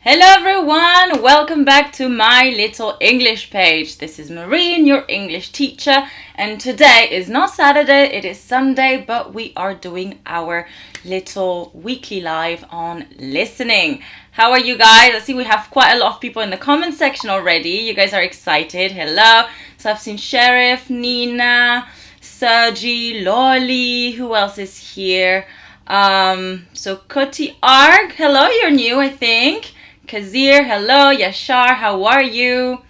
Hello everyone, welcome back to my little English page. This is Marine, your English teacher, and today is not Saturday, it is Sunday, but we are doing our little weekly live on listening. How are you guys? I see we have quite a lot of people in the comment section already. You guys are excited. Hello. So I've seen Sheriff, Nina, Sergi, Lolly, who else is here? So Koti Arg, hello, you're new I think. Kazir, hello. Yashar, how are you?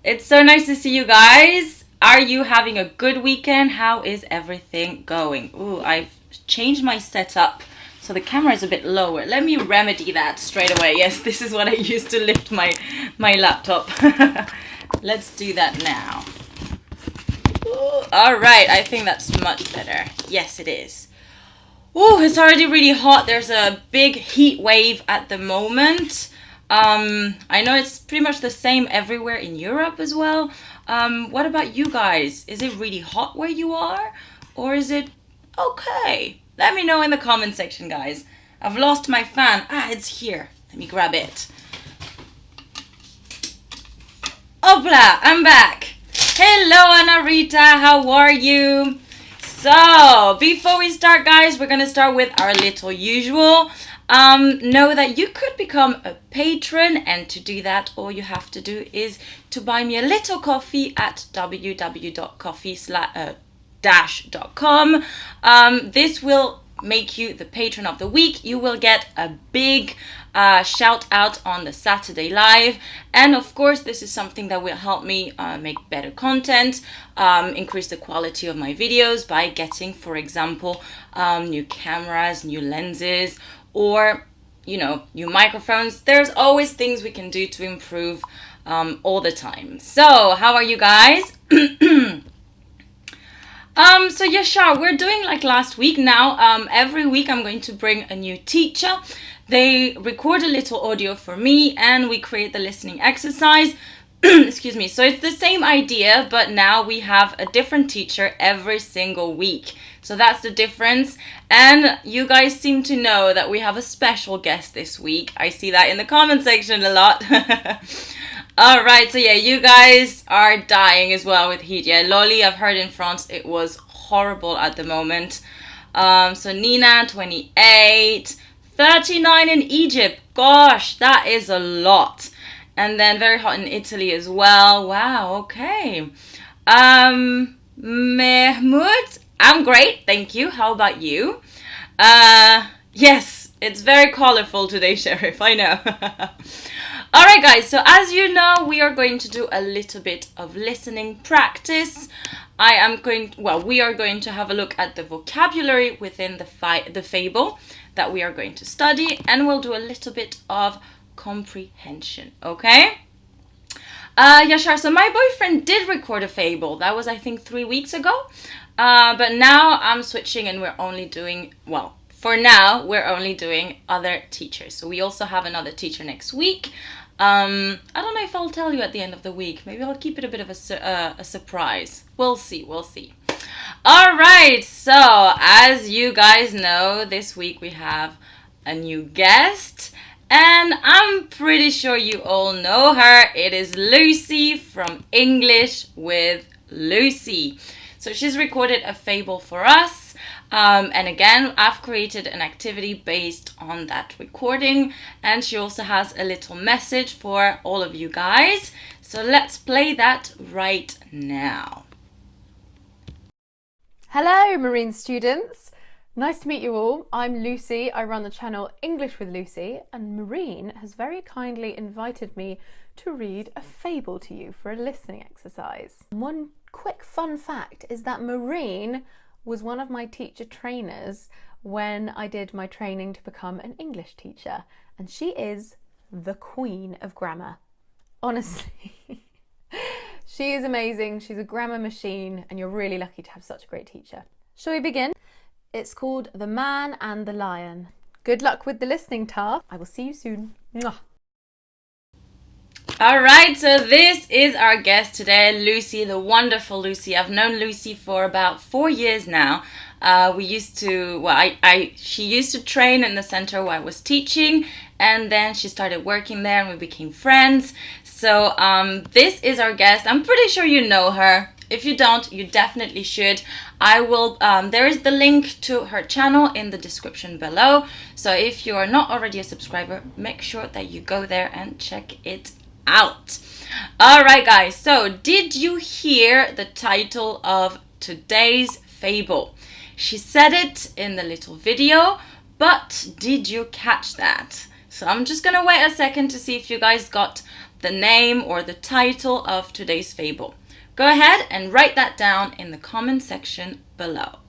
It's so nice to see you guys. Are you having a good weekend? How is everything going? Ooh, I've changed my setup so the camera is a bit lower. Let me remedy that straight away. Yes, this is what I used to lift my laptop. Let's do that now. Ooh, all right, I think that's much better. Yes, it is. Oh, it's already really hot. There's a big heat wave at the moment. I know it's pretty much the same everywhere in Europe as well. What about you guys? Is it really hot where you are? Or is it okay? Let me know in the comment section, guys. I've lost my fan. It's here. Let me grab it. Opla, I'm back. Hello, Anna Rita. How are you? So, before we start, guys, we're going to start with our little usual. Know that you could become a patron, and to do that, all you have to do is to buy me a little coffee at www.coffee-dash.com. This will make you the patron of the week. You will get a big shout out on the Saturday live, and of course this is something that will help me make better content, increase the quality of my videos by getting, for example, new cameras, new lenses, or new microphones. There's always things we can do to improve all the time. So how are you guys? So yeah, sure, we're doing like last week now. Every week I'm going to bring a new teacher. They record a little audio for me and we create the listening exercise. Excuse me. So it's the same idea, but now we have a different teacher every single week. So that's the difference. And you guys seem to know that we have a special guest this week. I see that in the comment section a lot. All right, so yeah, you guys are dying as well with heat. Yeah, Lolly, I've heard in France it was horrible at the moment. So Nina, 28, 39 in Egypt. Gosh, that is a lot. And then very hot in Italy as well. Wow, okay. Mehmood, I'm great, thank you. How about you? Yes, it's very colorful today, Sheriff, I know. Alright guys, so as you know, we are going to do a little bit of listening practice. We are going to have a look at the vocabulary within the fable that we are going to study, and we'll do a little bit of comprehension, okay? Yashar, so my boyfriend did record a fable. That was, I think, 3 weeks ago. But now I'm switching and we're only doing, for now, we're only doing other teachers. So we also have another teacher next week. I don't know if I'll tell you at the end of the week. Maybe I'll keep it a bit of a surprise. We'll see. All right. So as you guys know, this week we have a new guest. And I'm pretty sure you all know her. It is Lucy from English with Lucy. So she's recorded a fable for us. And again, I've created an activity based on that recording. And she also has a little message for all of you guys. So let's play that right now. Hello, Marine students. Nice to meet you all. I'm Lucy. I run the channel English with Lucy, and Marine has very kindly invited me to read a fable to you for a listening exercise. One quick fun fact is that Marine was one of my teacher trainers when I did my training to become an English teacher, and she is the queen of grammar. Honestly, she is amazing. She's a grammar machine, and you're really lucky to have such a great teacher. Shall we begin? It's called The Man and the Lion. Good luck with the listening task. I will see you soon. Mwah. All right, so this is our guest today, Lucy, the wonderful Lucy. I've known Lucy for about 4 years now. She used to train in the center where I was teaching, and then she started working there and we became friends. So this is our guest. I'm pretty sure you know her. If you don't, you definitely should. I will, there is the link to her channel in the description below. So if you are not already a subscriber, make sure that you go there and check it out. All right, guys. So did you hear the title of today's fable? She said it in the little video, but did you catch that? So I'm just gonna wait a second to see if you guys got the name or the title of today's fable. Go ahead and write that down in the comment section below.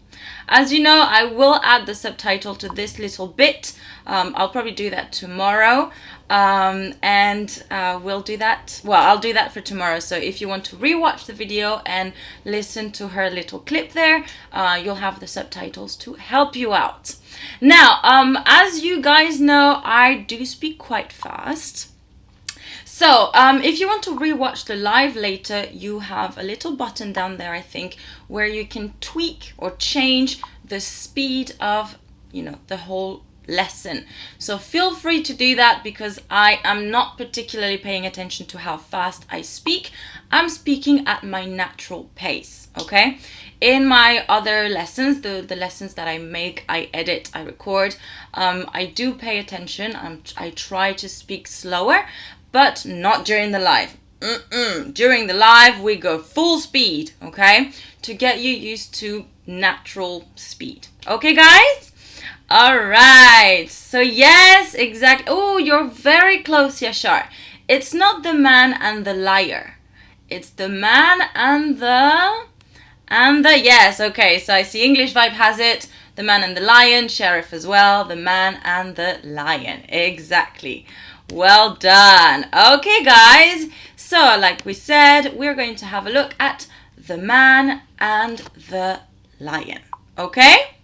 As you know, I will add the subtitle to this little bit. I'll probably do that tomorrow. We'll do that. Well, I'll do that for tomorrow. So if you want to rewatch the video and listen to her little clip there, you'll have the subtitles to help you out. Now, as you guys know, I do speak quite fast. So, if you want to rewatch the live later, you have a little button down there, I think, where you can tweak or change the speed of, the whole lesson. So feel free to do that because I am not particularly paying attention to how fast I speak. I'm speaking at my natural pace, okay? In my other lessons, the lessons that I make, I edit, I record, I do pay attention. I try to speak slower, but not during the live. During the live, we go full speed, okay? To get you used to natural speed. Okay, guys? All right. So, yes, exactly. Oh, you're very close, Yashar. It's not the man and the liar. It's the man and the... Yes, okay. So, I see English Vibe has it. The man and the lion. Sheriff as well. The man and the lion. Exactly. Well done. Okay, guys. So, like we said, we're going to have a look at the man and the lion. Okay?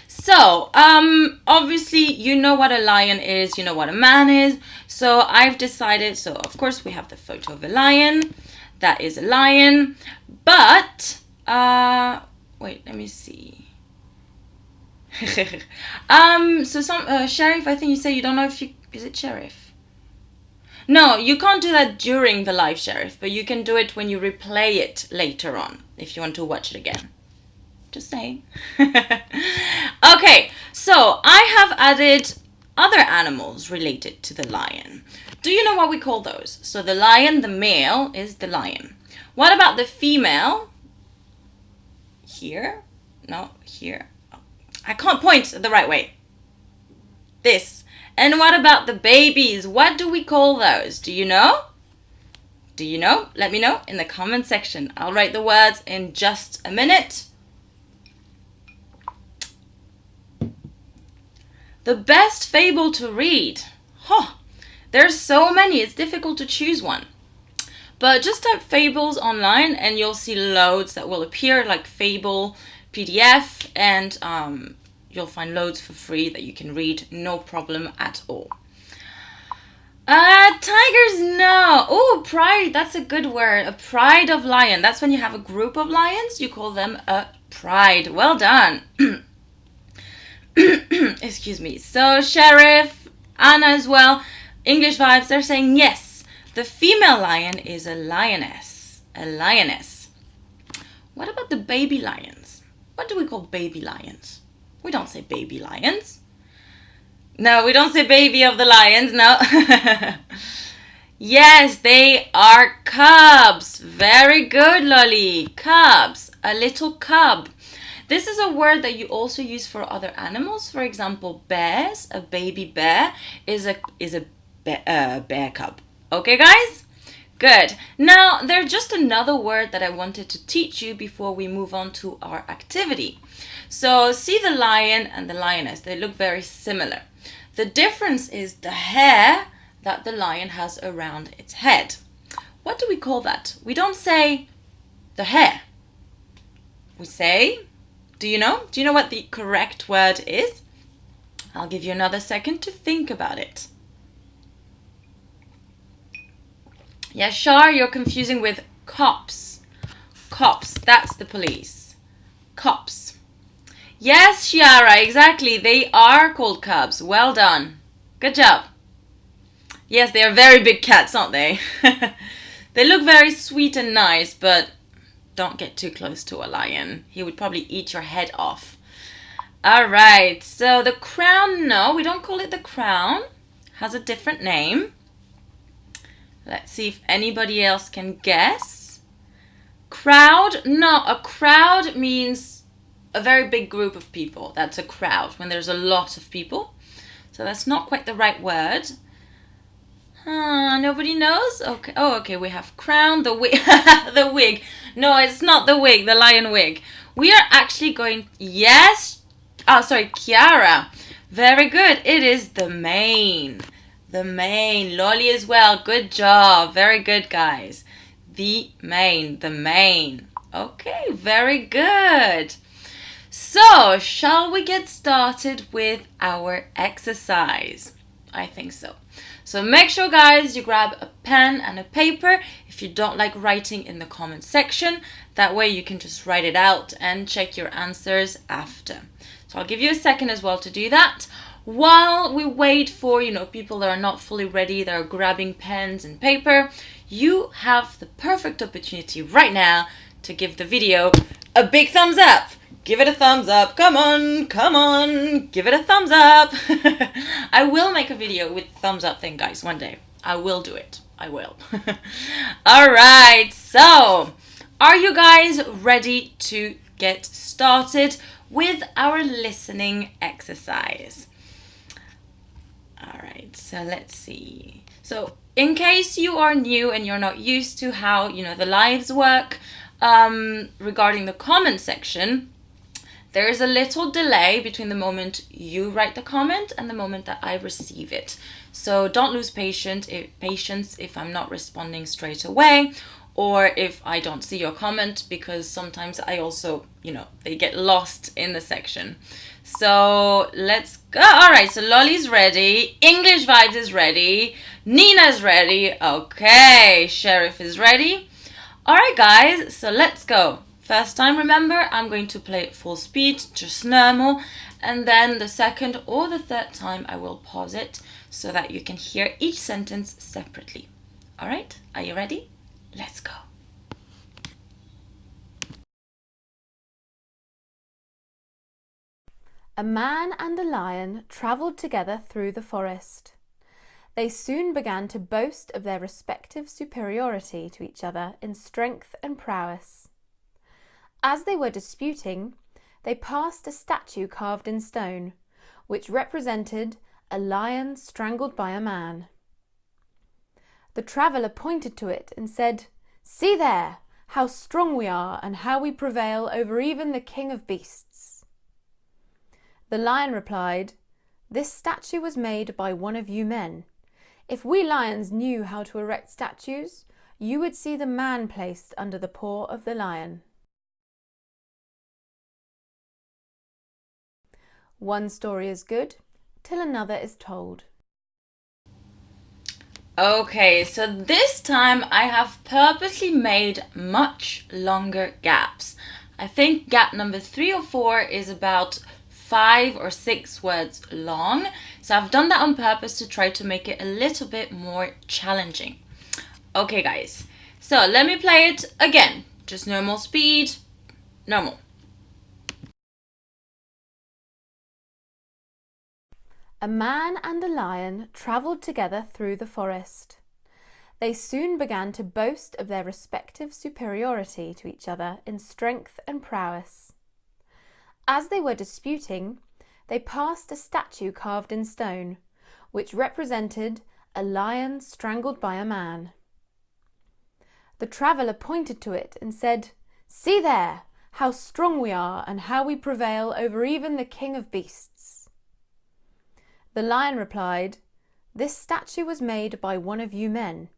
So, obviously, you know what a lion is. You know what a man is. So, I've decided... So, of course, we have the photo of a lion. That is a lion. But, wait, let me see. So, Sheriff, I think you say you don't know if you... Is it Sheriff? No, you can't do that during the live, Sheriff, but you can do it when you replay it later on, if you want to watch it again. Just saying. Okay, so I have added other animals related to the lion. Do you know what we call those? So the lion, the male, is the lion. What about the female? Here? No, here. Oh, I can't point the right way. This. And what about the babies? What do we call those? Do you know? Do you know? Let me know in the comment section. I'll write the words in just a minute. The best fable to read. There's so many. It's difficult to choose one. But just type fables online and you'll see loads that will appear, like fable PDF, and you'll find loads for free that you can read, no problem at all. Tigers, no. Oh, pride, that's a good word. A pride of lion. That's when you have a group of lions, you call them a pride. Well done. Excuse me. So, Sheriff, Anna as well, English Vibes, they're saying yes. The female lion is a lioness. A lioness. What about the baby lions? What do we call baby lions? We don't say baby lions. No, we don't say baby of the lions, no. Yes, they are cubs. Very good, Lolly. Cubs. A little cub. This is a word that you also use for other animals. For example, bears. A baby bear is a bear cub. Okay, guys? Good. Now, there's just another word that I wanted to teach you before we move on to our activity. So, see the lion and the lioness. They look very similar. The difference is the hair that the lion has around its head. What do we call that? We don't say the hair. We say, do you know? Do you know what the correct word is? I'll give you another second to think about it. Yashar, you're confusing with cops. Cops, that's the police. Cops. Yes, Shiara, exactly. They are called cubs. Well done. Good job. Yes, they are very big cats, aren't they? They look very sweet and nice, but don't get too close to a lion. He would probably eat your head off. All right, so the crown, no, we don't call it the crown. Has a different name. Let's see if anybody else can guess. Crowd, no, a crowd means a very big group of people. That's a crowd, when there's a lot of people. So that's not quite the right word. Nobody knows? Okay. Oh, okay, we have crown, the wig, the wig. No, it's not the wig, the lion wig. We are actually going, yes. Oh, sorry, Kiara. Very good. It is the mane. The mane. Lolly as well. Good job. Very good, guys. The mane. The mane. Okay, very good. So, shall we get started with our exercise? I think so. So make sure, guys, you grab a pen and a paper if you don't like writing in the comment section. That way you can just write it out and check your answers after. So I'll give you a second as well to do that. While we wait for, people that are not fully ready, that are grabbing pens and paper, you have the perfect opportunity right now to give the video a big thumbs up. Give it a thumbs up. Come on, come on. Give it a thumbs up. I will make a video with thumbs up thing, guys, one day. I will do it. I will. All right. So, are you guys ready to get started with our listening exercise? All right. So, let's see. So, in case you are new and you're not used to how, the lives work regarding the comment section, there is a little delay between the moment you write the comment and the moment that I receive it. So don't lose patience if I'm not responding straight away, or if I don't see your comment, because sometimes I also, they get lost in the section. So let's go. All right, so Lolly's ready. English Vibes is ready. Nina's ready. Okay, Sheriff is ready. All right, guys, so let's go. First time, remember, I'm going to play it full speed, just normal. And then the second or the third time, I will pause it so that you can hear each sentence separately. All right, are you ready? Let's go. A man and a lion travelled together through the forest. They soon began to boast of their respective superiority to each other in strength and prowess. As they were disputing, they passed a statue carved in stone, which represented a lion strangled by a man. The traveller pointed to it and said, "See there, how strong we are and how we prevail over even the king of beasts." The lion replied, "This statue was made by one of you men. If we lions knew how to erect statues, you would see the man placed under the paw of the lion." One story is good till another is told. Okay, so this time I have purposely made much longer gaps. I think gap number 3 or 4 is about 5 or 6 words long. So I've done that on purpose to try to make it a little bit more challenging. Okay, guys, so let me play it again. Just normal speed, normal. A man and a lion travelled together through the forest. They soon began to boast of their respective superiority to each other in strength and prowess. As they were disputing, they passed a statue carved in stone, which represented a lion strangled by a man. The traveller pointed to it and said, "See there, how strong we are and how we prevail over even the king of beasts." The lion replied, "This statue was made by one of you men.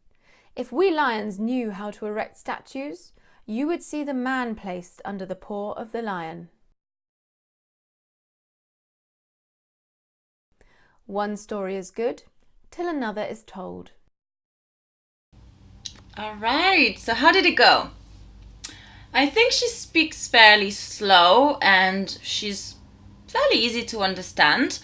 If we lions knew how to erect statues, you would see the man placed under the paw of the lion." One story is good till another is told. All right, so how did it go? I think she speaks fairly slow and she's fairly easy to understand.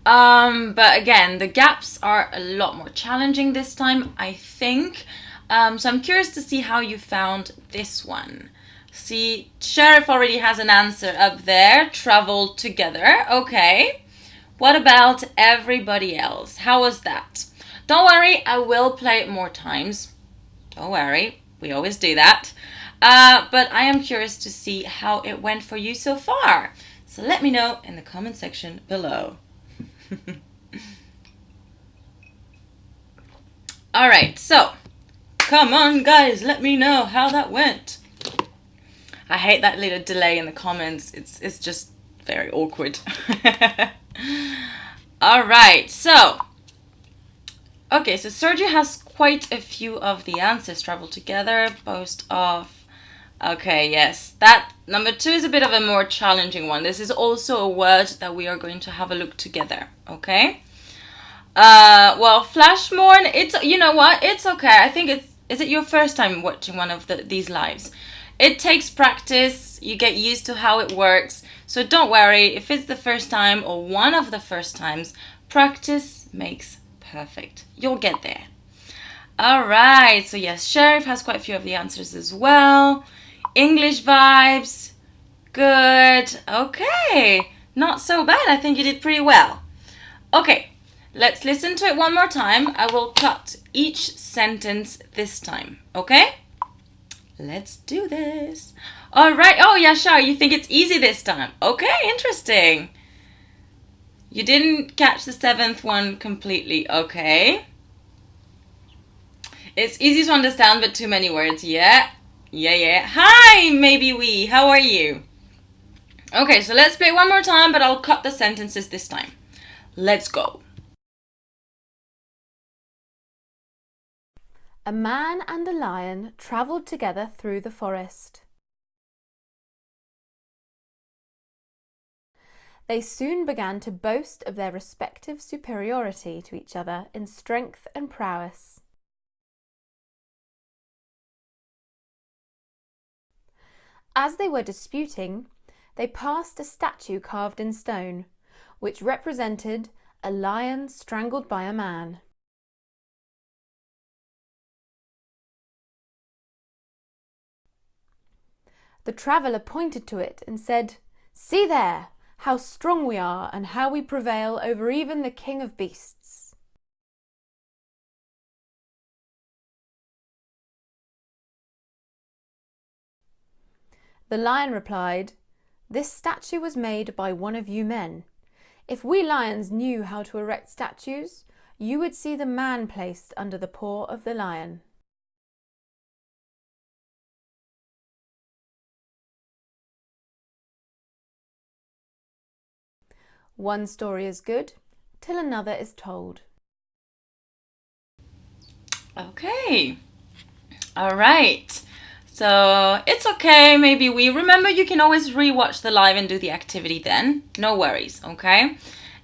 But again, the gaps are a lot more challenging this time, I think. So I'm curious to see how you found this one. See, Sheriff already has an answer up there. Traveled together. Okay. What about everybody else? How was that? Don't worry, I will play it more times. Don't worry, we always do that. But I am curious to see how it went for you so far. So let me know in the comment section below. Alright, so come on guys, let me know how that went. I hate that little delay in the comments. It's just very awkward. Alright, so okay, so Sergio has quite a few of the answers. Travel together, boast of. Okay, yes, that number 2 is a bit of a more challenging one. This is also a word that we are going to have a look together, okay? Well, Flashmorn, it's, you know what, it's okay. I think is it your first time watching one of these lives? It takes practice, you get used to how it works, so don't worry, if it's the first time or one of the first times, practice makes perfect. You'll get there. Alright, so yes, Sheriff has quite a few of the answers as well. English vibes, good, okay, not so bad, I think you did pretty well. Okay, let's listen to it one more time. I will cut each sentence this time, okay? Let's do this. Alright, oh Yashar, you think it's easy this time. Okay, interesting. You didn't catch the 7th one completely, okay? It's easy to understand, but too many words, yeah. Yeah. Hi, maybe we. How are you? Okay, so let's play one more time, but I'll cut the sentences this time. Let's go. A man and a lion travelled together through the forest. They soon began to boast of their respective superiority to each other in strength and prowess. As they were disputing, they passed a statue carved in stone, which represented a lion strangled by a man. The traveller pointed to it and said, "See there, how strong we are and how we prevail over even the king of beasts." The lion replied, "This statue was made by one of you men. If we lions knew how to erect statues, you would see the man placed under the paw of the lion." One story is good till another is told. Okay. All right. So it's okay, maybe we remember you can always rewatch the live and do the activity then. No worries, okay?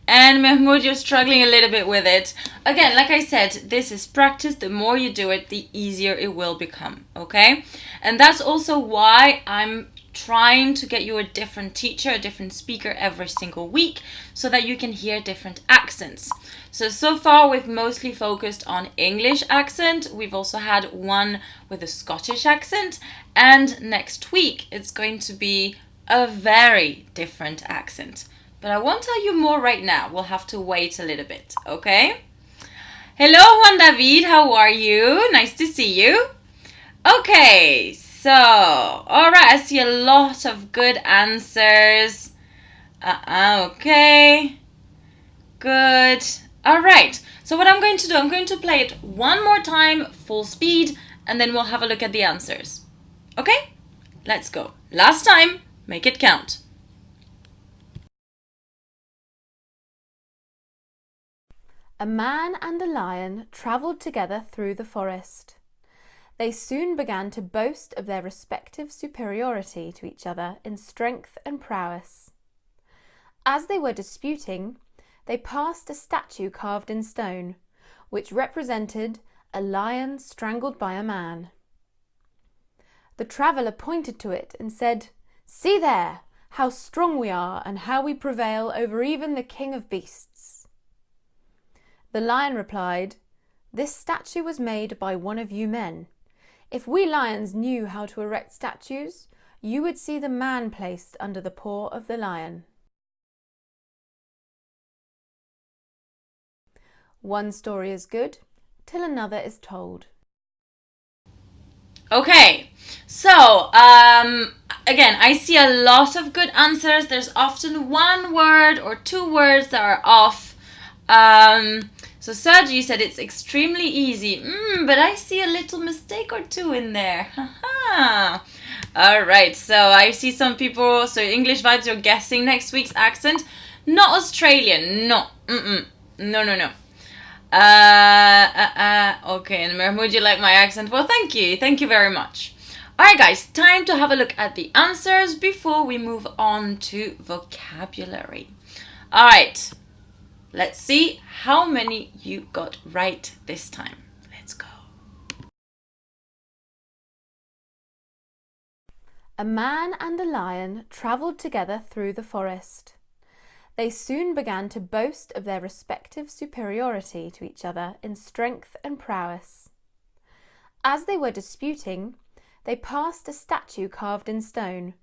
And Mahmoud, you're struggling a little bit with it. Again, like I said, this is practice. The more you do it, the easier it will become, okay? And that's also why I'm trying to get you a different teacher, a different speaker every single week so that you can hear different accents. So far we've mostly focused on English accent. We've also had one with a Scottish accent, and next week it's going to be a very different accent. But I won't tell you more right now. We'll have to wait a little bit, okay? Hello, Juan David. How are you? Nice to see you. Okay, so, all right. I see a lot of good answers. Okay. Good. All right. So what I'm going to do, I'm going to play it one more time, full speed, and then we'll have a look at the answers. Okay? Let's go. Last time. Make it count. A man and a lion travelled together through the forest. They soon began to boast of their respective superiority to each other in strength and prowess. As they were disputing, they passed a statue carved in stone, which represented a lion strangled by a man. The traveller pointed to it and said, "See there, how strong we are and how we prevail over even the king of beasts." The lion replied, "This statue was made by one of you men. If we lions knew how to erect statues, you would see the man placed under the paw of the lion." One story is good till another is told. Okay, so again, I see a lot of good answers. There's often one word or two words that are off. So Sergio, you said it's extremely easy, but I see a little mistake or two in there. All right, so I see some people, so English vibes, you're guessing next week's accent. Not Australian, no, no. Okay, and Mahmoud, you like my accent? Well, thank you very much. Alright guys, time to have a look at the answers before we move on to vocabulary. Alright, let's see how many you got right this time. Let's go. A man and a lion travelled together through the forest. They soon began to boast of their respective superiority to each other in strength and prowess. As they were disputing, they passed a statue carved in stone,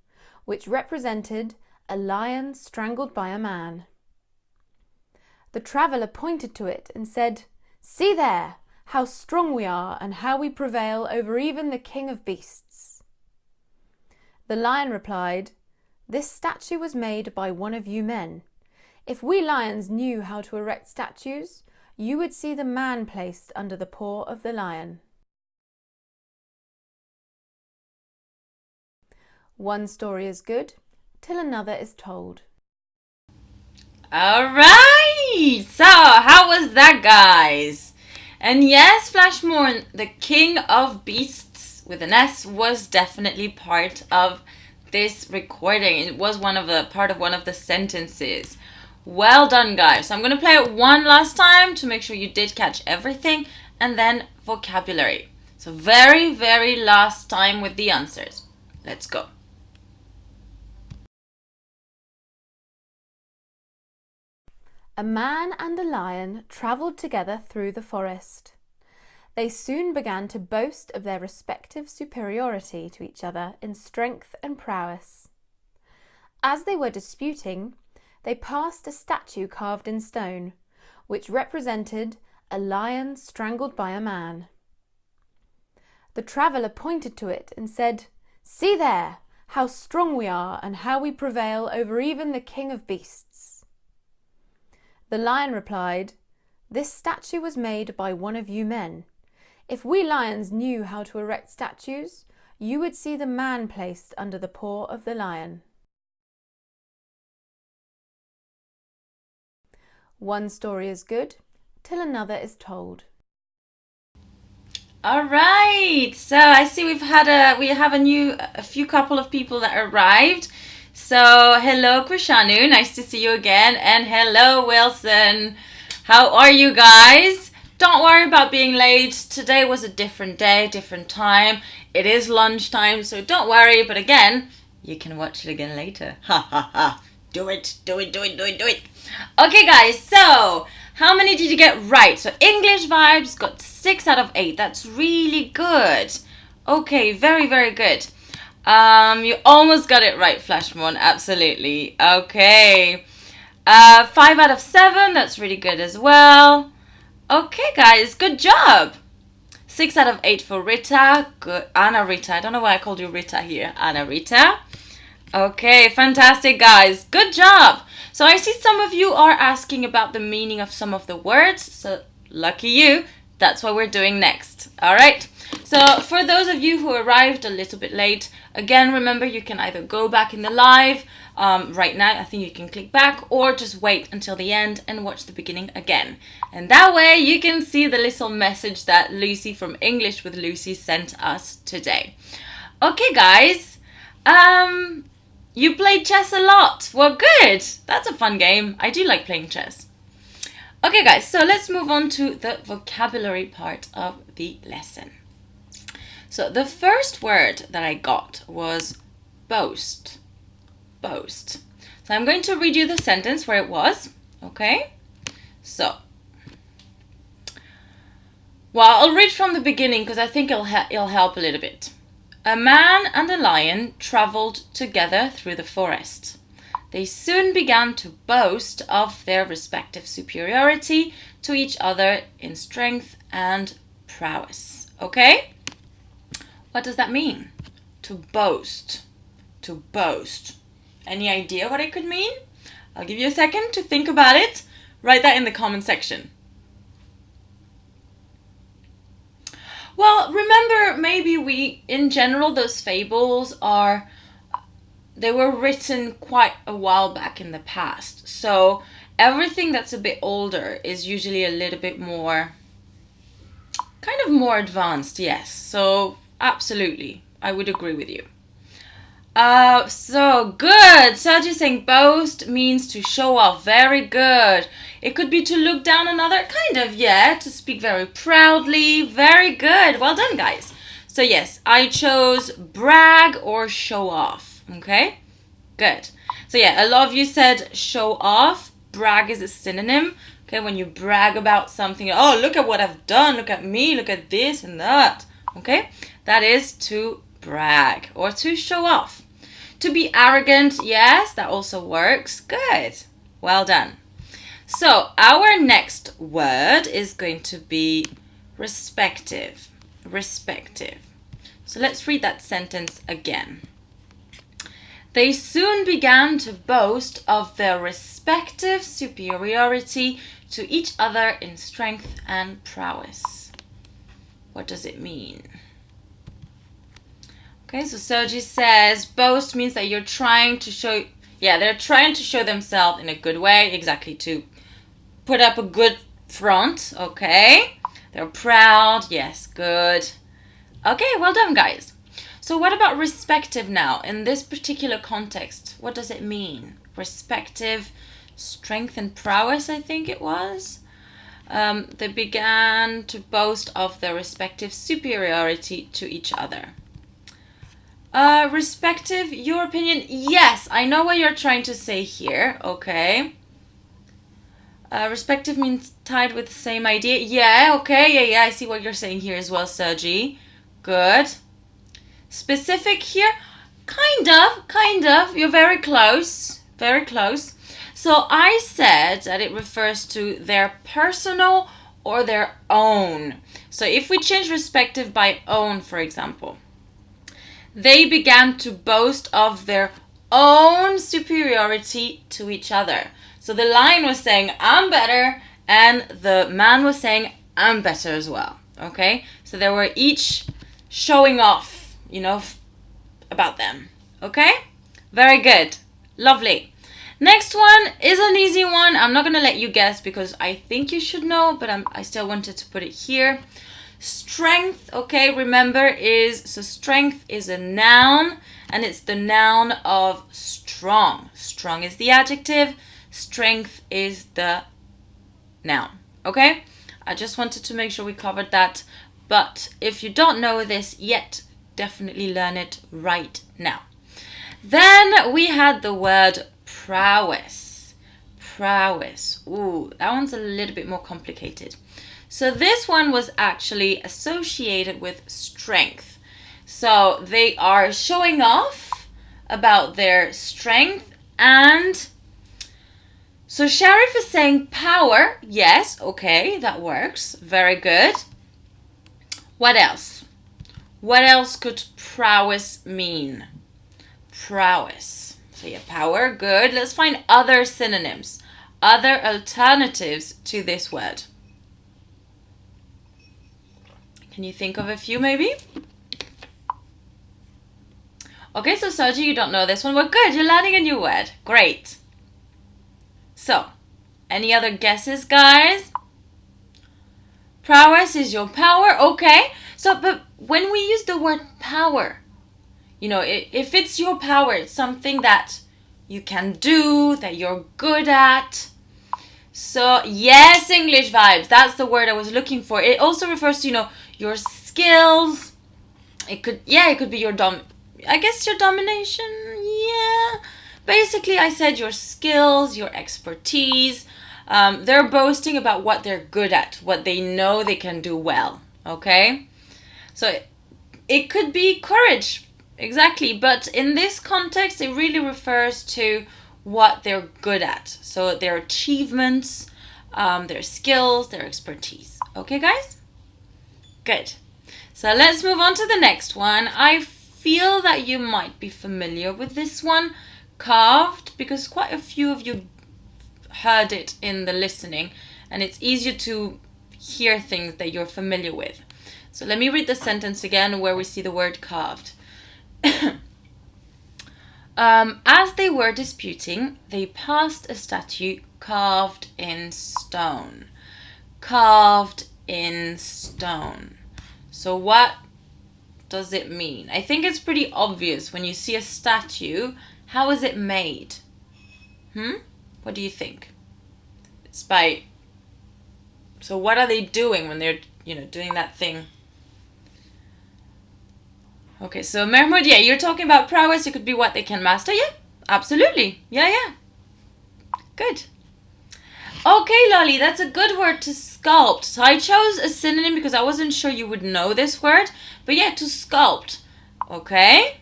which represented a lion strangled by a man. The traveller pointed to it and said, "See there, how strong we are and how we prevail over even the king of beasts." The lion replied, "This statue was made by one of you men. If we lions knew how to erect statues, you would see the man placed under the paw of the lion." One story is good till another is told. All right, so how was that, guys? And yes, Flashmore, the king of beasts with an S was definitely part of this recording. It was part of one of the sentences. Well done, guys. So I'm going to play it one last time to make sure you did catch everything, and then vocabulary. So very, very last time with the answers. Let's go. A man and a lion travelled together through the forest. They soon began to boast of their respective superiority to each other in strength and prowess. As they were disputing, they passed a statue carved in stone, which represented a lion strangled by a man. The traveller pointed to it and said, "See there, how strong we are and how we prevail over even the king of beasts." The lion replied, "This statue was made by one of you men. If we lions knew how to erect statues, you would see the man placed under the paw of the lion." One story is good till another is told. All right, so I see we have a few couple of people that arrived. So hello Krishanu, nice to see you again, and hello Wilson. How are you guys? Don't worry about being late. Today was a different day, different time. It is lunchtime, so don't worry, but again, you can watch it again later. Ha ha ha. Do it. Okay guys, so how many did you get right? So English vibes got 6 out of 8. That's really good. Okay, very, very good. You almost got it right, Flashmon. Absolutely. Okay. 5 out of 7. That's really good as well. Okay, guys. Good job. 6 out of 8 for Rita. Good. Anna Rita. I don't know why I called you Rita here. Anna Rita. Okay, fantastic, guys. Good job. So I see some of you are asking about the meaning of some of the words. So lucky you. That's what we're doing next. All right. So for those of you who arrived a little bit late, again, remember you can either go back in the live right now. I think you can click back, or just wait until the end and watch the beginning again. And that way you can see the little message that Lucy from English with Lucy sent us today. Okay, guys. You played chess a lot. Well, good. That's a fun game. I do like playing chess. Okay, guys, so let's move on to the vocabulary part of the lesson. So the first word that I got was boast. Boast. So I'm going to read you the sentence where it was. Okay? So, Well, I'll read from the beginning because I think it'll help a little bit. A man and a lion traveled together through the forest. They soon began to boast of their respective superiority to each other in strength and prowess. Okay? What does that mean? To boast. To boast. Any idea what it could mean? I'll give you a second to think about it. Write that in the comment section. Well, remember, maybe in general, those fables they were written quite a while back in the past. So everything that's a bit older is usually a little bit more, kind of more advanced, yes. So absolutely, I would agree with you. So good. Sergio's saying boast means to show off. Very good. It could be to look down another, kind of, yeah, to speak very proudly. Very good. Well done, guys. So yes, I chose brag or show off. Okay, good. So yeah, a lot of you said show off. Brag is a synonym. Okay, when you brag about something, oh, look at what I've done. Look at me. Look at this and that. Okay, that is to brag or to show off. To be arrogant, yes, that also works. Good. Well done. So our next word is going to be respective. Respective. So let's read that sentence again. They soon began to boast of their respective superiority to each other in strength and prowess. What does it mean? Okay, so Sergi says boast means that you're trying to show, they're trying to show themselves in a good way, exactly, to put up a good front, okay? They're proud, yes, good. Okay, well done, guys. So what about respective now? In this particular context, what does it mean? Respective, strength and prowess, I think it was. They began to boast of their respective superiority to each other. Respective, your opinion? Yes, I know what you're trying to say here. Okay. Respective means tied with the same idea. Yeah, okay. Yeah, I see what you're saying here as well, Sergi. Good. Specific here? Kind of. You're very close. Very close. So I said that it refers to their personal or their own. So if we change respective by own, for example, they began to boast of their own superiority to each other. So the lion was saying, I'm better, and the man was saying, I'm better as well. Okay? So they were each showing off, about them. Okay? Very good. Lovely. Next one is an easy one. I'm not going to let you guess because I think you should know, but I still wanted to put it here. Strength, okay, remember so strength is a noun, and it's the noun of strong. Strong is the adjective, strength is the noun, okay? I just wanted to make sure we covered that, but if you don't know this yet, definitely learn it right now. Then we had the word prowess. Prowess, ooh, that one's a little bit more complicated. So this one was actually associated with strength. So they are showing off about their strength, and so Sharif is saying power. Yes, okay, that works. Very good. What else? What else could prowess mean? Prowess. So yeah, power, good. Let's find other synonyms, other alternatives to this word. Can you think of a few maybe? Okay, so Sergi, you don't know this one. Well, good, you're learning a new word. Great. So, any other guesses, guys? Prowess is your power, okay. So, but when we use the word power, if it's your power, it's something that you can do, that you're good at. So, yes, English vibes. That's the word I was looking for. It also refers to, your skills. It could be your your domination. Yeah. Basically, I said your skills, your expertise. They're boasting about what they're good at, what they know they can do well, okay? So it could be courage, exactly, but in this context, it really refers to what they're good at. So their achievements, their skills, their expertise. Okay, guys? Good. So let's move on to the next one. I feel that you might be familiar with this one, carved, because quite a few of you heard it in the listening, and it's easier to hear things that you're familiar with. So let me read the sentence again where we see the word carved. As they were disputing, they passed a statue carved in stone. Carved in stone. So what does it mean? I think it's pretty obvious when you see a statue. How is it made? What do you think? It's by... So what are they doing when they're, doing that thing? Okay, so Mahmoud, yeah, you're talking about prowess. It could be what they can master. Yeah, absolutely. Yeah. Good. Okay, Lolly, that's a good word, to sculpt. So I chose a synonym because I wasn't sure you would know this word. But yeah, to sculpt. Okay.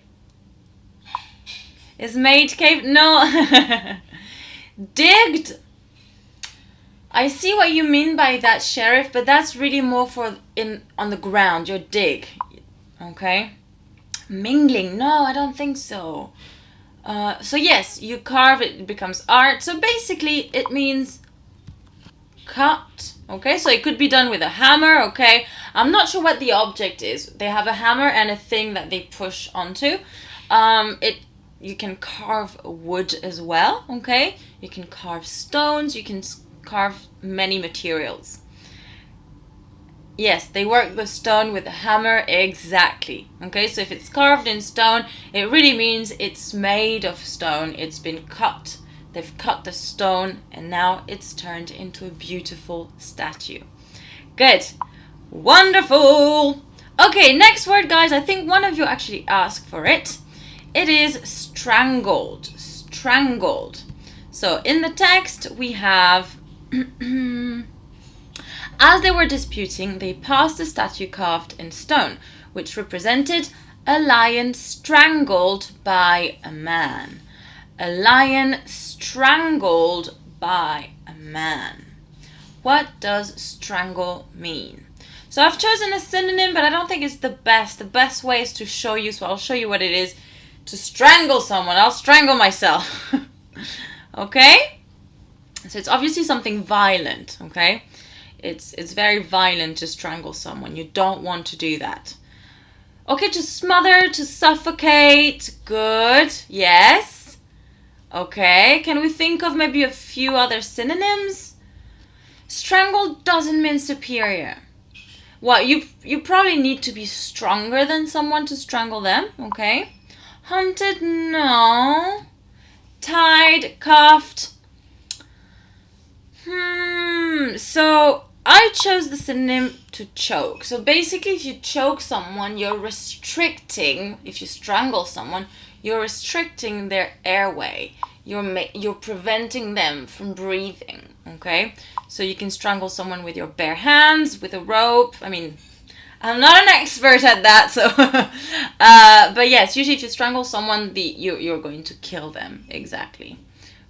Is made cave? No. Digged. I see what you mean by that, Sheriff, but that's really more for on the ground, your dig. Okay. Mingling. No, I don't think so. So yes, you carve it, it becomes art. So basically it means cut. Okay, so it could be done with a hammer. Okay, I'm not sure what the object is. They have a hammer and a thing that they push onto. You can carve wood as well. Okay, you can carve stones, you can carve many materials. Yes, they work the stone with a hammer, exactly. Okay, so if it's carved in stone, it really means it's made of stone. It's been cut. They've cut the stone and now it's turned into a beautiful statue. Good. Wonderful. Okay, next word, guys. I think one of you actually asked for it. It is strangled. Strangled. So in the text we have... As they were disputing, they passed a statue carved in stone, which represented a lion strangled by a man. A lion strangled by a man. What does strangle mean? So I've chosen a synonym, but I don't think it's the best. The best way is to show you, so I'll show you what it is to strangle someone. I'll strangle myself. Okay? So it's obviously something violent, okay? It's very violent to strangle someone. You don't want to do that. Okay, to smother, to suffocate. Good. Yes. Okay, can we think of maybe a few other synonyms? Strangle doesn't mean superior. Well, you probably need to be stronger than someone to strangle them, okay? Hunted, no. Tied, cuffed. So I chose the synonym to choke. So basically, if you choke someone, you're restricting, if you strangle someone, you're restricting their airway. You're preventing them from breathing, okay? So you can strangle someone with your bare hands, with a rope. I mean, I'm not an expert at that, so... but yes, usually if you strangle someone, you're going to kill them. Exactly.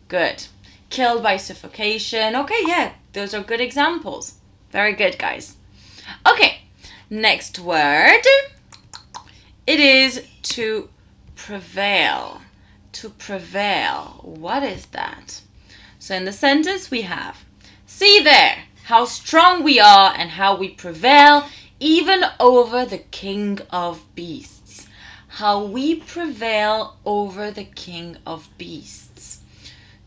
Good. Killed by suffocation. Okay, yeah, those are good examples. Very good, guys. Okay, next word. It is to prevail. To prevail. What is that? So in the sentence we have, see there, how strong we are and how we prevail even over the king of beasts. How we prevail over the king of beasts.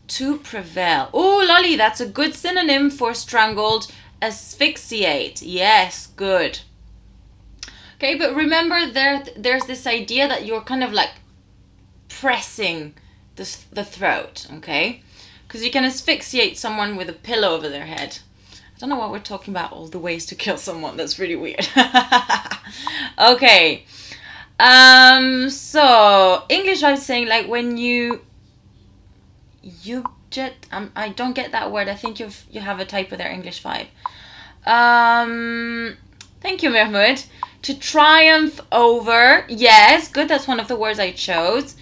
To prevail. Oh, Lolly, that's a good synonym for strangled. Asphyxiate. Yes, good. Okay, but remember there's this idea that you're kind of like pressing the throat, okay? Because you can asphyxiate someone with a pillow over their head. I don't know what we're talking about, all the ways to kill someone. That's really weird. Okay. So English, I was saying, like when you I don't get that word. I think you have a typo there, English 5. Thank you, Mahmoud. To triumph over. Yes, good. That's one of the words I chose.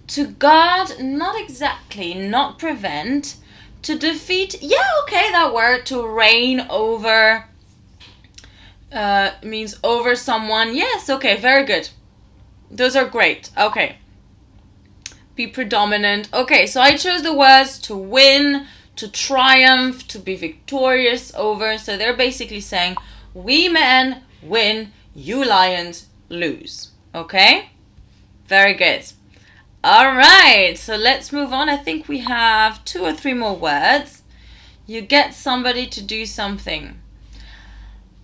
To guard, not exactly. Not prevent. To defeat. Yeah, okay, that word. To reign over. Means over someone. Yes, okay, very good. Those are great. Okay. Be predominant. Okay, so I chose the words to win, to triumph, to be victorious over. So they're basically saying, we men win, you lions lose. Okay? Very good. All right, so let's move on. I think we have 2 or 3 more words. You get somebody to do something.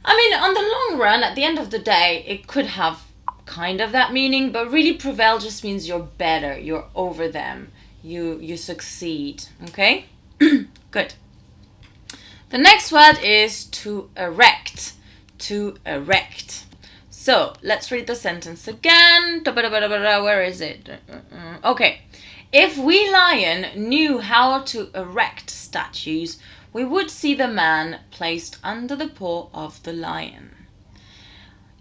I mean, on the long run, at the end of the day, it could have kind of that meaning, but really prevail just means you're better, you're over them, you succeed. Okay? Good. The next word is to erect. To erect. So let's read the sentence again. Where is it? Okay. If we lion knew how to erect statues, we would see the man placed under the paw of the lion.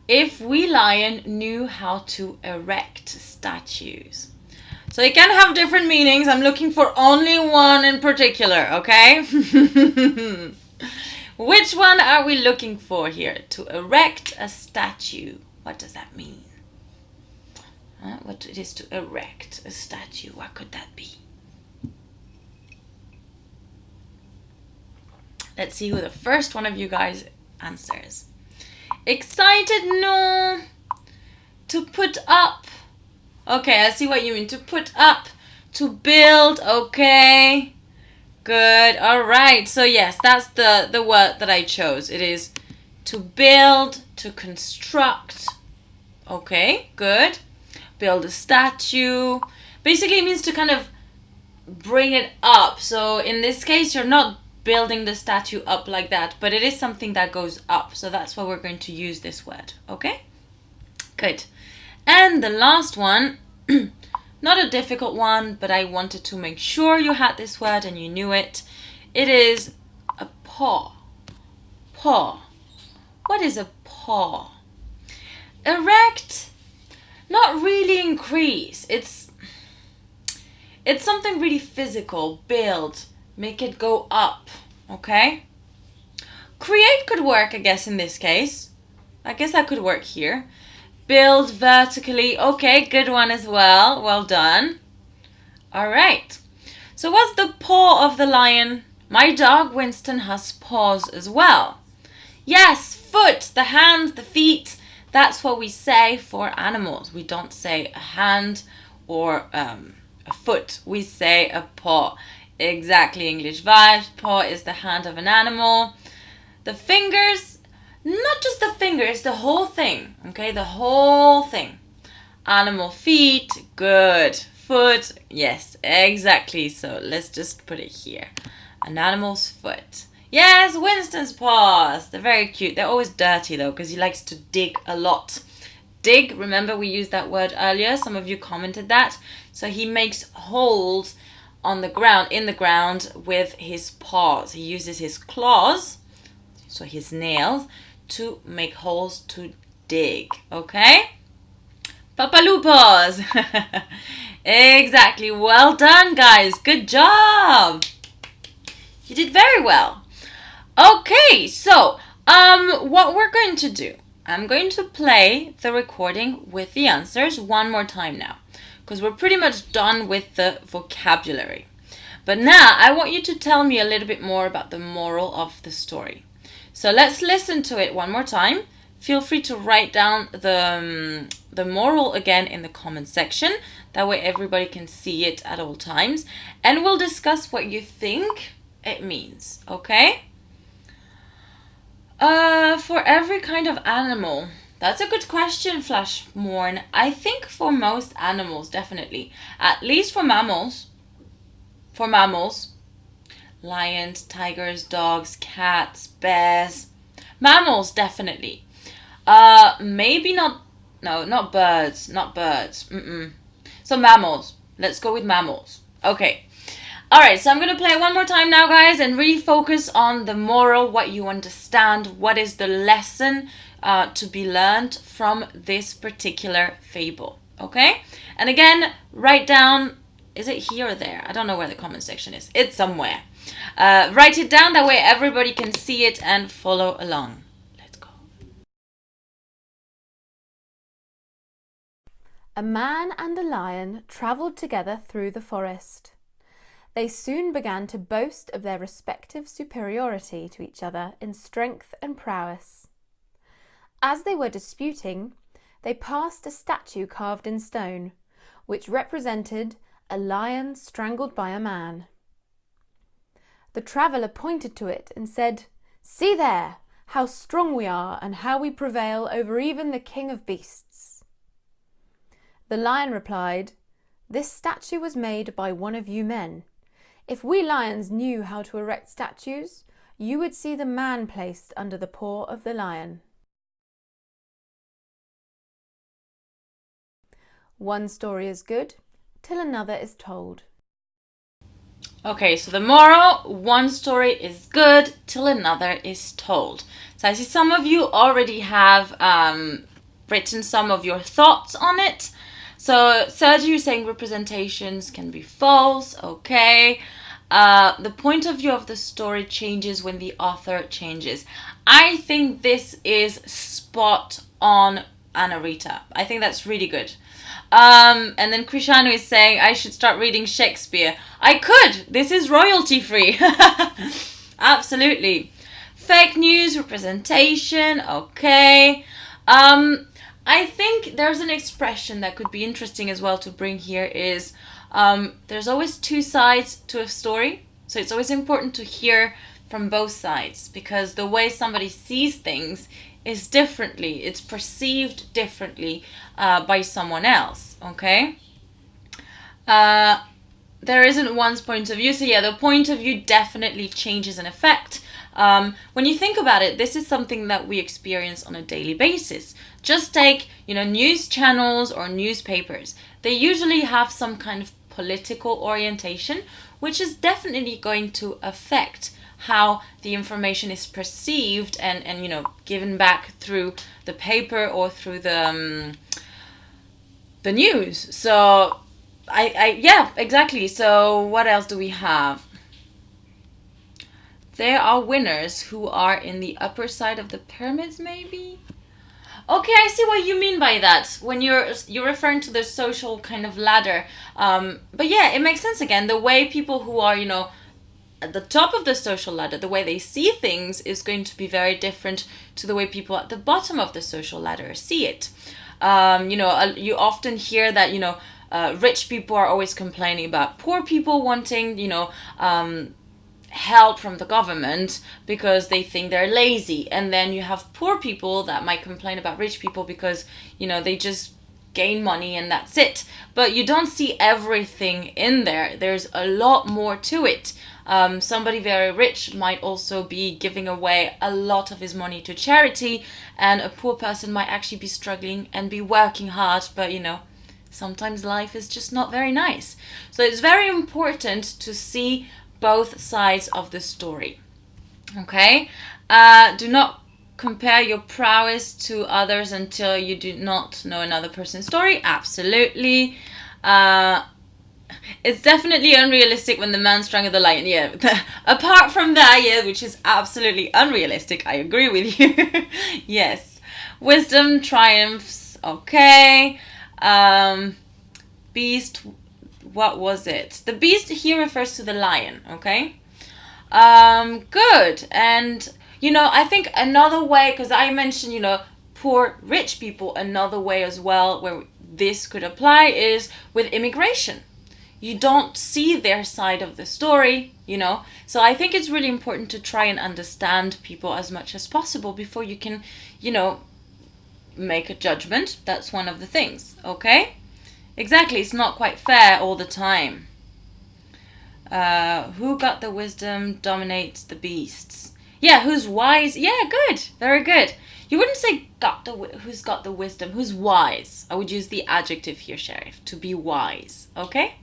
If we lion knew how to erect statues. So it can have different meanings. I'm looking for only one in particular, okay? Which one are we looking for here? To erect a statue. What does that mean? What it is to erect a statue? What could that be? Let's see who the first one of you guys answers. Excited? No. To put up. Okay, I see what you mean. To put up. To build. Okay. Good. All right. So yes, that's the word that I chose. It is to build, to construct. Okay, good. Build a statue. Basically, it means to kind of bring it up. So in this case, you're not building the statue up like that, but it is something that goes up. So that's why we're going to use this word. Okay? Good. And the last one, not a difficult one, but I wanted to make sure you had this word and you knew it. It is a paw. Paw. What is a paw? Erect, not really increase. It's something really physical. Build, make it go up. Okay? Create could work, I guess, in this case. I guess that could work here. Build vertically. Okay, good one as well. Well done. All right. So what's the paw of the lion? My dog Winston has paws as well. Yes, foot, the hands, the feet. That's what we say for animals. We don't say a hand or a foot. We say a paw. Exactly, English vibes. Paw is the hand of an animal. The fingers, not just the fingers, the whole thing. Okay, the whole thing. Animal feet, good. Foot, yes, exactly. So let's just put it here. An animal's foot. Yes, Winston's paws. They're very cute. They're always dirty though, because he likes to dig a lot. Dig, remember we used that word earlier. Some of you commented that. So he makes holes on the ground, in the ground with his paws. He uses his claws, so his nails, to make holes to dig. Okay? Papalupos. Exactly. Well done, guys. Good job. You did very well. Okay, so what we're going to do, I'm going to play the recording with the answers one more time now, because we're pretty much done with the vocabulary. But now I want you to tell me a little bit more about the moral of the story. So let's listen to it one more time. Feel free to write down the moral again in the comment section. That way everybody can see it at all times. And we'll discuss what you think it means, okay? For every kind of animal. That's a good question, Flashmorn. I think for most animals, definitely. At least for mammals. For mammals. Lions, tigers, dogs, cats, bears. Mammals, definitely. Maybe not... No, not birds. Not birds. So mammals. Let's go with mammals. Okay. Alright, so I'm going to play it one more time now, guys, and really focus on the moral, what you understand, what is the lesson to be learned from this particular fable. Okay? And again, write down, is it here or there? I don't know where the comment section is. It's somewhere. Write it down, that way everybody can see it and follow along. Let's go. A man and a lion travelled together through the forest. They soon began to boast of their respective superiority to each other in strength and prowess. As they were disputing, they passed a statue carved in stone, which represented a lion strangled by a man. The traveller pointed to it and said, "See there, how strong we are and how we prevail over even the king of beasts." The lion replied, "This statue was made by one of you men. If we lions knew how to erect statues, you would see the man placed under the paw of the lion." One story is good till another is told. Okay, so the moral, one story is good till another is told. So I see some of you already have written some of your thoughts on it. So Sergio, you're saying representations can be false. Okay. The point of view of the story changes when the author changes. I think this is spot on, Anna Rita. I think that's really good. And then Krishanu is saying I should start reading Shakespeare. I could. This is royalty free. Absolutely. Fake news, representation. Okay. I think there's an expression that could be interesting as well to bring here is there's always two sides to a story. So it's always important to hear from both sides because the way somebody sees things is differently. It's perceived differently by someone else, okay? There isn't one's point of view. So yeah, the point of view definitely changes in effect. When you think about it, this is something that we experience on a daily basis. Just take, news channels or newspapers. They usually have some kind of political orientation, which is definitely going to affect how the information is perceived and given back through the paper or through the news. So yeah, exactly. So what else do we have? There are winners who are in the upper side of the pyramids, maybe? Okay, I see what you mean by that. When you're referring to the social kind of ladder. But yeah, it makes sense again. The way people who are, at the top of the social ladder, the way they see things is going to be very different to the way people at the bottom of the social ladder see it. You often hear that, rich people are always complaining about poor people wanting, help from the government because they think they're lazy. And then you have poor people that might complain about rich people because, they just gain money and that's it. But you don't see everything in there. There's a lot more to it. Somebody very rich might also be giving away a lot of his money to charity, and a poor person might actually be struggling and be working hard, but sometimes life is just not very nice. So it's very important to see both sides of the story. Okay? Do not compare your prowess to others until you do not know another person's story. Absolutely. It's definitely unrealistic when the man strangled the lion. Yeah. Apart from that, yeah, which is absolutely unrealistic. I agree with you. Yes. Wisdom triumphs. Okay. Beast. What was it? The beast here refers to the lion. Okay. Good. And I think another way, because I mentioned poor rich people, another way as well where this could apply is with immigration. You don't see their side of the story, So I think it's really important to try and understand people as much as possible before you can, make a judgment. That's one of the things, okay? Exactly, it's not quite fair all the time. Who got the wisdom dominates the beasts. Yeah, who's wise? Yeah, good, very good. You wouldn't say who's got the wisdom, who's wise. I would use the adjective here, Sheriff, to be wise, okay?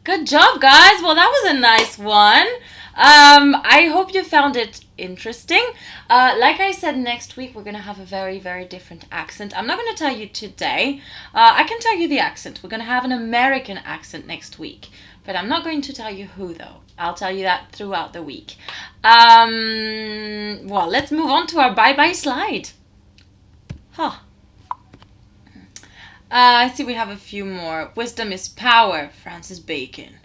Good job, guys. Well, that was a nice one. I hope you found it interesting. Like I said, next week we're going to have a very, very different accent. I'm not going to tell you today. I can tell you the accent. We're going to have an American accent next week. But I'm not going to tell you who, though. I'll tell you that throughout the week. Well, let's move on to our bye-bye slide. Huh. I see we have a few more. Wisdom is power, Francis Bacon.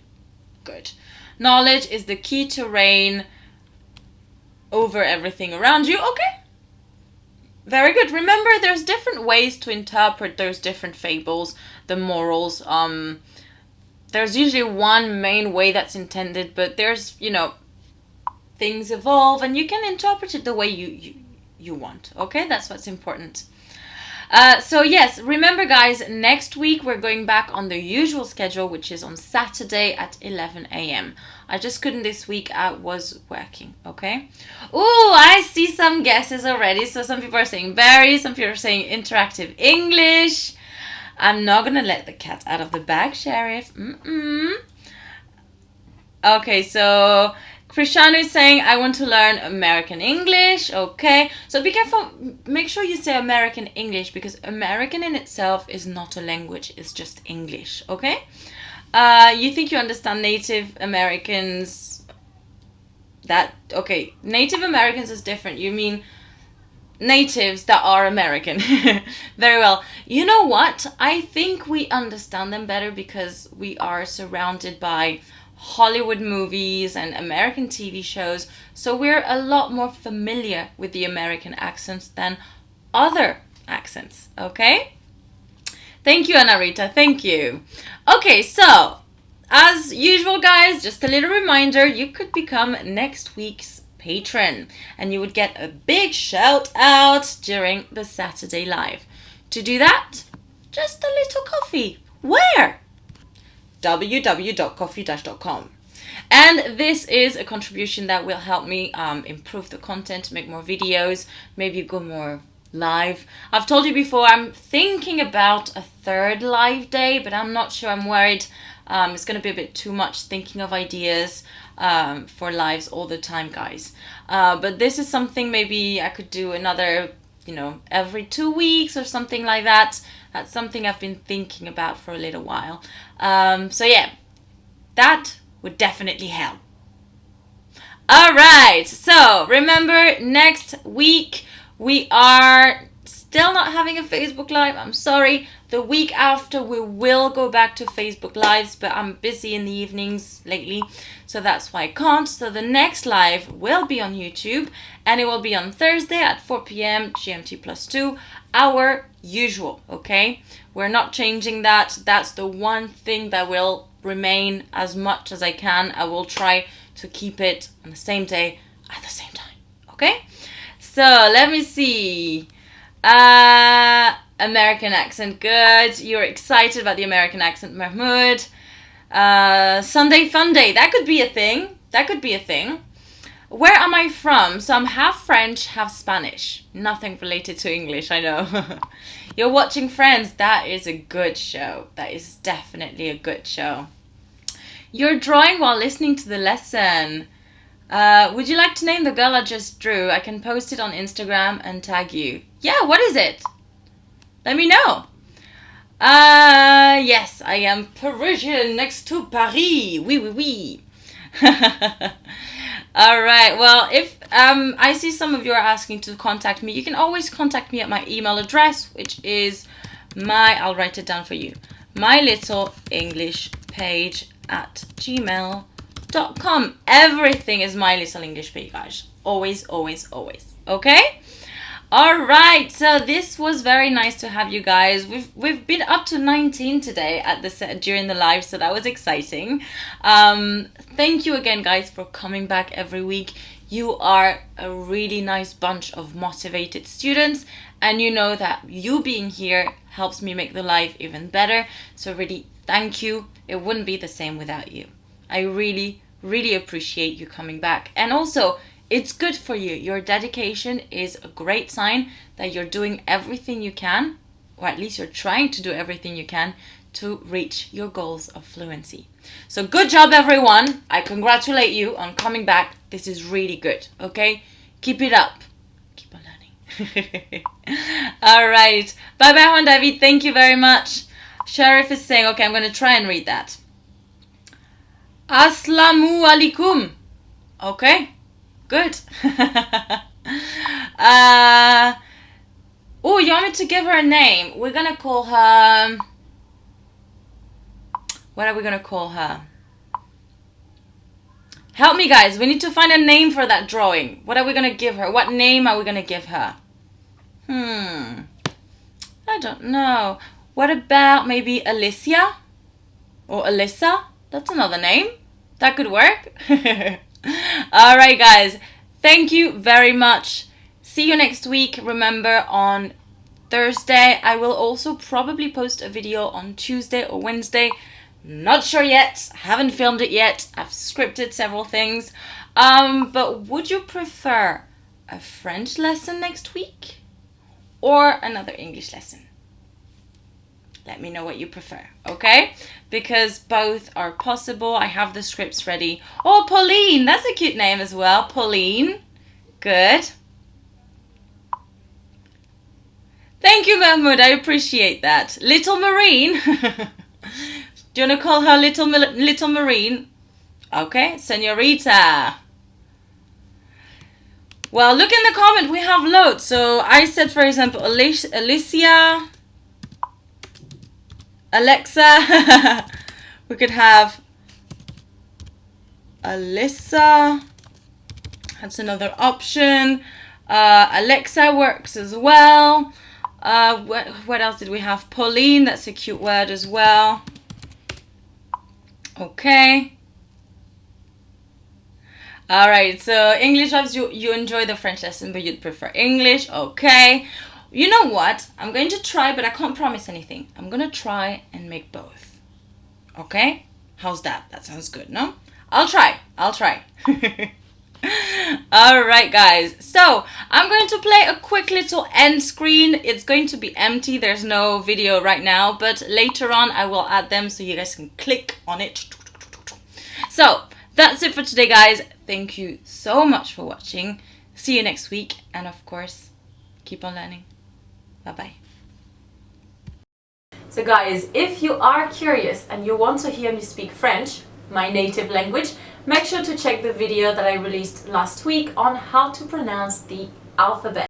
Good. Knowledge is the key to reign over everything around you. Okay. Very good. Remember, there's different ways to interpret those different fables, the morals. There's usually one main way that's intended, but there's, things evolve and you can interpret it the way you want. Okay, that's what's important. So yes, remember guys, next week we're going back on the usual schedule, which is on Saturday at 11 a.m. I just couldn't this week. I was working, okay? Ooh, I see some guesses already. So some people are saying berry, some people are saying interactive English. I'm not going to let the cat out of the bag, Sheriff. Okay, so Cristiano is saying, I want to learn American English. Okay, so be careful. Make sure you say American English because American in itself is not a language. It's just English, okay? You think you understand Native Americans. Okay, Native Americans is different. You mean natives that are American. Very well. You know what? I think we understand them better because we are surrounded by Hollywood movies and American TV shows, so we're a lot more familiar with the American accents than other accents, okay? Thank you, Anna Rita, thank you. Okay, so, as usual guys, just a little reminder, you could become next week's patron and you would get a big shout out during the Saturday live. To do that, just a little coffee. Where? www.coffee-.com. And this is a contribution that will help me improve the content, make more videos, maybe go more live. I've told you before, I'm thinking about a third live day, but I'm not sure. I'm worried it's going to be a bit too much thinking of ideas for lives all the time, guys. But this is something maybe I could do another, every 2 weeks or something like that. That's something I've been thinking about for a little while. So yeah, that would definitely help. All right, so remember next week we are still not having a Facebook Live. I'm sorry. The week after we will go back to Facebook Lives, but I'm busy in the evenings lately, so that's why I can't. So the next live will be on YouTube and it will be on Thursday at 4 p.m. GMT +2, our usual, okay? We're not changing that. That's the one thing that will remain as much as I can. I will try to keep it on the same day at the same time, okay? So let me see. American accent, good. You're excited about the American accent, Mahmoud. Sunday fun day, that could be a thing. That could be a thing. Where am I from? So I'm half French, half Spanish. Nothing related to English, I know. You're watching Friends. That is a good show. That is definitely a good show. You're drawing while listening to the lesson. Would you like to name the girl I just drew? I can post it on Instagram and tag you. Yeah, what is it? Let me know. Yes, I am Parisian next to Paris. Oui, oui, oui. All right. Well, if I see some of you are asking to contact me, you can always contact me at my email address, which is I'll write it down for you. mylittlenglishpage@gmail.com. Everything is My Little English Page, guys. Always, always, always. Okay? All right. So this was very nice to have you guys. We've been up to 19 today at during the live, so that was exciting. Thank you again, guys, for coming back every week. You are a really nice bunch of motivated students, and you know that you being here helps me make the live even better. So really, thank you. It wouldn't be the same without you. I really, really appreciate you coming back. And also, it's good for you. Your dedication is a great sign that you're doing everything you can, or at least you're trying to do everything you can to reach your goals of fluency. So good job, everyone. I congratulate you on coming back. This is really good, okay? Keep it up. Keep on learning. All right. Bye-bye, Juan David. Thank you very much. Sheriff is saying, okay, I'm going to try and read that. Aslamu alaikum. Okay, good. Oh, you want me to give her a name? We're going to call her... What are we going to call her? Help me, guys. We need to find a name for that drawing. What are we going to give her? What name are we going to give her? I don't know. What about maybe Alicia? Or Alyssa? That's another name. That could work. Alright, guys. Thank you very much. See you next week. Remember, on Thursday, I will also probably post a video on Tuesday or Wednesday. Not sure yet. Haven't filmed it yet. I've scripted several things. But would you prefer a French lesson next week or another English lesson? Let me know what you prefer, okay? Because both are possible. I have the scripts ready. Oh, Pauline, that's a cute name as well. Pauline, good. Thank you, Mahmoud. I appreciate that. Little Marine. Do you want to call her Little Marine? Okay, Senorita. Well, look in the comment. We have loads. So I said, for example, Alicia... Alexa, we could have Alyssa, that's another option. Alexa works as well. What else did we have? Pauline, that's a cute word as well. Okay. Alright, so English loves you enjoy the French lesson, but you'd prefer English. Okay. You know what? I'm going to try, but I can't promise anything. I'm going to try and make both. Okay? How's that? That sounds good, no? I'll try. Alright, guys. So, I'm going to play a quick little end screen. It's going to be empty. There's no video right now, but later on I will add them so you guys can click on it. So, that's it for today, guys. Thank you so much for watching. See you next week. And of course, keep on learning. Bye-bye. So guys, if you are curious and you want to hear me speak French, my native language, make sure to check the video that I released last week on how to pronounce the alphabet.